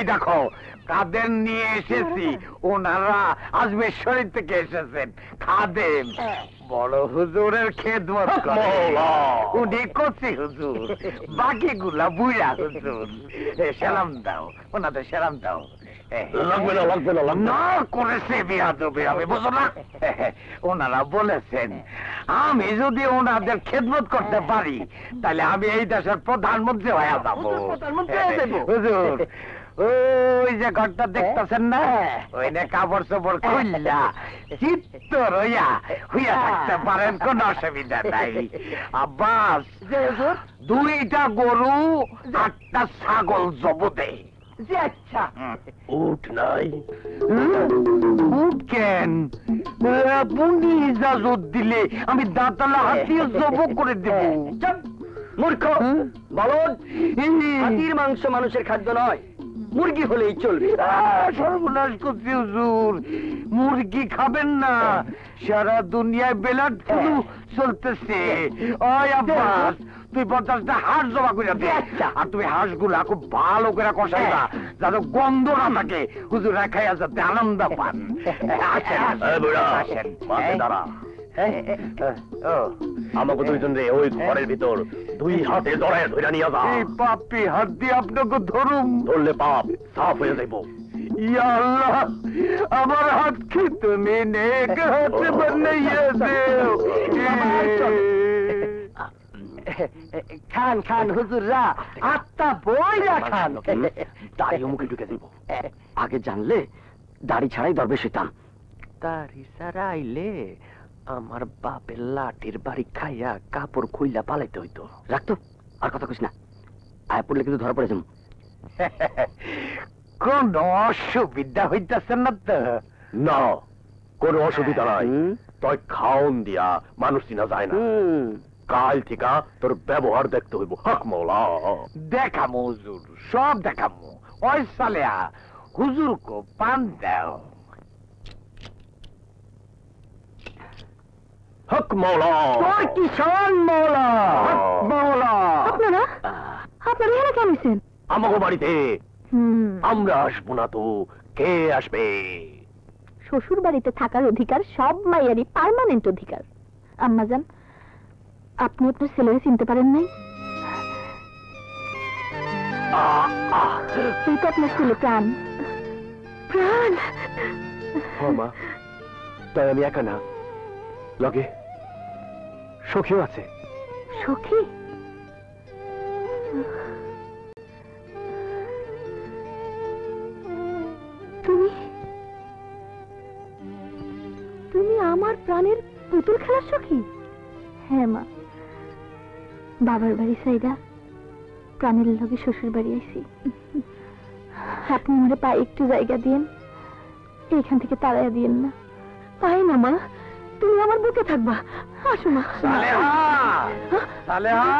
ওই দেখো কাদের নিয়ে এসেছি, ওনারা আজমের শরীর থেকে এসেছেন। খাদেম বড় হুজুরের খেদমত করে, উনি কচি হুজুর, বাকিগুলা বুড়া হুজুর। সালাম দাও, ওনাদের সালাম দাও। লাগবে না, লাগবে না, লাগবে না। না করেছে বিয়াদবি হবে, বুঝো না? ওনারা বলেছেন আমি যদি ওনাদের খেদমত করতে পারি তাহলে আমি এই দেশের প্রধানমন্ত্রী হয়ে যাবো। হুজুর ওই যে ঘরটা দেখতেছেন না, ওই না কাপড় চোপড় খুললা চিত্ত রইয়া হইয়া থাকতে পারেন, কোন অসুবিধা নাই। আব্বাস, 2টা গরু 8টা ছাগল জবদে। আচ্ছা, উঠ নাই? উঠ কেন? আপনি ইজাজত দিলে আমি দাঁতালা হাতিয়ে জব করে দেব। মূর্খ বলদ, হাতির মাংস মানুষের খাদ্য নয়, মুরগি হলেই চলবে। সর্বনাশ করছি হুজুর, মুরগি খাবেন না, সারা দুনিয়ায় বেলাট ফ্লু চলতেছে। ওই আব্বাস, তুই 50টা হাঁস জমা করে দে, আর তুমি হাঁসগুলা খুব ভালো করে কষাইবা যাতে গন্ধ না থাকে, হুজুরা খাইয়া যাতে আনন্দ পান। আসেন, দাঁড়া। আমাকে দুইজন রে ওই ঘরের ভিতর 2 হাতে জড়ায় ধরে নিয়ে যা। এই পাপি হাত দিয়ে আপনাকে ধরুম, ধরলে পাপ সাফ হয়ে যাইব। ইয়া আল্লাহ, আমার হাত কি তুমি নেক হাত বানাইয়া দেও। খান খান হুজুররা, আত্মা বইরা খান। দাড়িও মুখে ঢুকে দিব। আগে জানলে দাড়ি ছাড়াই দরবেশ হইতাম। দাড়ি ছাড়াইলে আমার বাপের লাঠির বাড়ি খাইয়া কাপড় খুইলা পালাইতে হইতো। রাখতো, আর কথা কইস না, আয় পড়লে কিন্তু ধরা পড়ে যাবো। কোন অসুবিধা হইতেছে না তো? না, কোন অসুবিধা নাই। তুই খাওন দিয়া মানুষ চিনা যায় না। কাল থেকে তোর ব্যবহার দেখতে হইব। হক মৌলা। দেখামো হুজুর, সব দেখামো। ওই সালেয়া হুজুর কো পান দাও। হক মৌলা। তোর কিষান মৌলা। মৌলা, আপনারা আপনারা এখানে কেন আছেন? আমাগো বাড়িতে আমরা আসবো না তো কে আসবে? শ্বশুর বাড়িতে থাকার অধিকার সব মাইয়ারই পার্মানেন্ট অধিকার। আম্মাজান, আপনি আপনার ছেলেকে চিনতে পারেন নাই? এই তো আপনার ছেলে প্রাণ। প্রাণ? মা, তাই আমি একা না, লগে সখীও আছে। সখী? তুমি তুমি আমার প্রাণের পুতুল খেলার সখী? হ্যাঁ মা, বাবার বাড়ি সাইডা প্রাণের লগে শ্বশুর বাড়ি আইছি। আপনি আমার পায়ে একটু জায়গা দিয়েন, এইখান থেকে তাড়াইয়া দিয়েন না। তাই না মা, তুমি আমার বুকে থাকবা। আসো মা। সালেহা,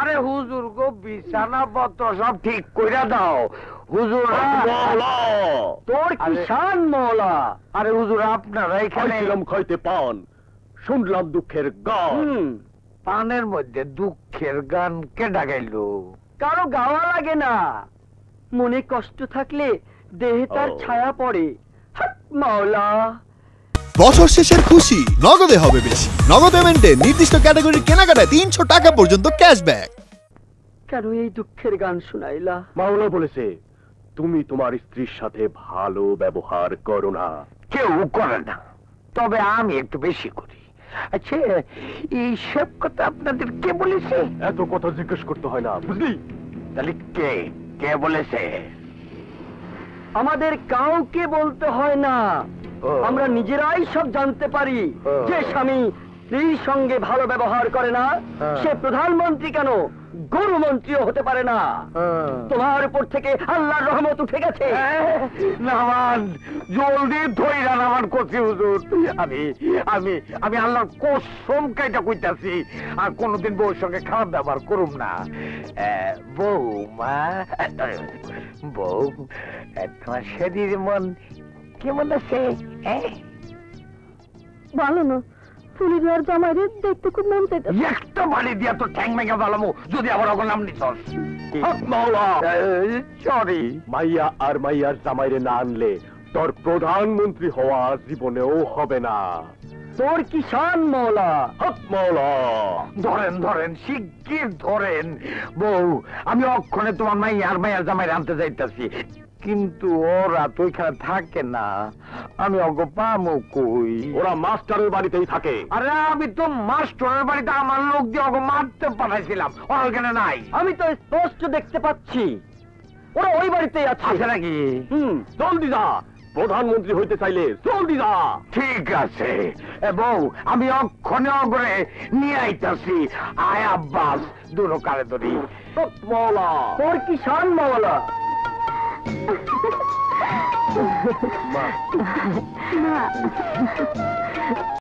আরে হুজুর গো বিছানা পত্র সব ঠিক কইরা দাও। হুজুর তোর কিষান মৌলা। আরে হুজুর, আপনারা এখানে খাইতে পান, শুনলাম দুঃখের গান। পানের মধ্যে দুঃখের গান কে ডাকাইল? কারো গাওয়া লাগে না, মনে কষ্ট থাকলে দেহে তার ছায়া পড়ে। হক মাওলা। বছর শেষের খুশি নগদে হবে বেশি। নগদ পেমেন্টে নির্দিষ্ট ক্যাটাগরির কেনাকাটায় 300 টাকা পর্যন্ত ক্যাশব্যাক। কেন এই দুঃখের গান শুনাইলা? মাওলা বলেছে তুমি তোমার স্ত্রীর সাথে ভালো ব্যবহার করো না। কেউ করে না, তবে আমি একটু বেশি করি। আচ্ছা, এই সব কথা আপনাদের কে বলেছে? এত কথা জিজ্ঞেস করতে হয় না, বুঝলি? তাহলে কে কে বলেছে? আমাদের কাউকে বলতে হয় না, আমরা নিজেরাই সব জানতে পারি। যে স্বামী স্ত্রীর সঙ্গে ভালো ব্যবহার করে না, সে প্রধানমন্ত্রী কেন গরু মন্ত্রীও হতে পারে না। তোমার উপর থেকে আল্লাহর রহমত উঠে গেছে। নামান জলদি ধইরা নামান করছি হুজুর। আমি আমি আমি আল্লাহর কসম কাইটা কইতাছি, আর কোনদিন বউর সঙ্গে খারাপ ব্যবহার করুম না। বৌমা, বউ, তোমার শরীর মন কেমন আছে? বলো না, ফুলির আর জামাইরে দেখতে খুব মন চাইতেছে। একটা বাড়ি দিয়া তো ঠ্যাং ভেঙে ফেলামু যদি আবার ওকে নাম নিছস। হক মাওলা সরি। মাইয়া আর মাইয়ার জামাইরে না আনলে তোর প্রধানমন্ত্রী হওয়া জীবনেও হবে না। তোর কি শান মাওলা। হক মাওলা ধরেন ধরেন শিগগির ধরেন। বউ আমি অক্ষণে তোমার মাইয়ার মাইয়ার জামাইরে আনতে যাইতাছি, কিন্তু ওরা তো এখানে থাকে না, আমি অগ পামু কই? ওরা মাস্টারের বাড়িতেই থাকে। আরে আমি তো মাস্টারের বাড়িতে আমার লোক দিয়ে ওকে মারতে পাঠাইছিলাম, ওরা ওখানে নাই। আমি তো স্পষ্ট দেখতে পাচ্ছি ওরা ওই বাড়িতেই আছে। আছে নাকি? জলদি যা, প্রধানমন্ত্রী হইতে চাইলে জলদি যা। ঠিক আছে বউ, আমি অক্ষণে অগরে নিয়ে আইতাছি। আয় আব্বাস, দুনো কারে ধরি। হক মাওলা তোর কি শান মাওলা। মা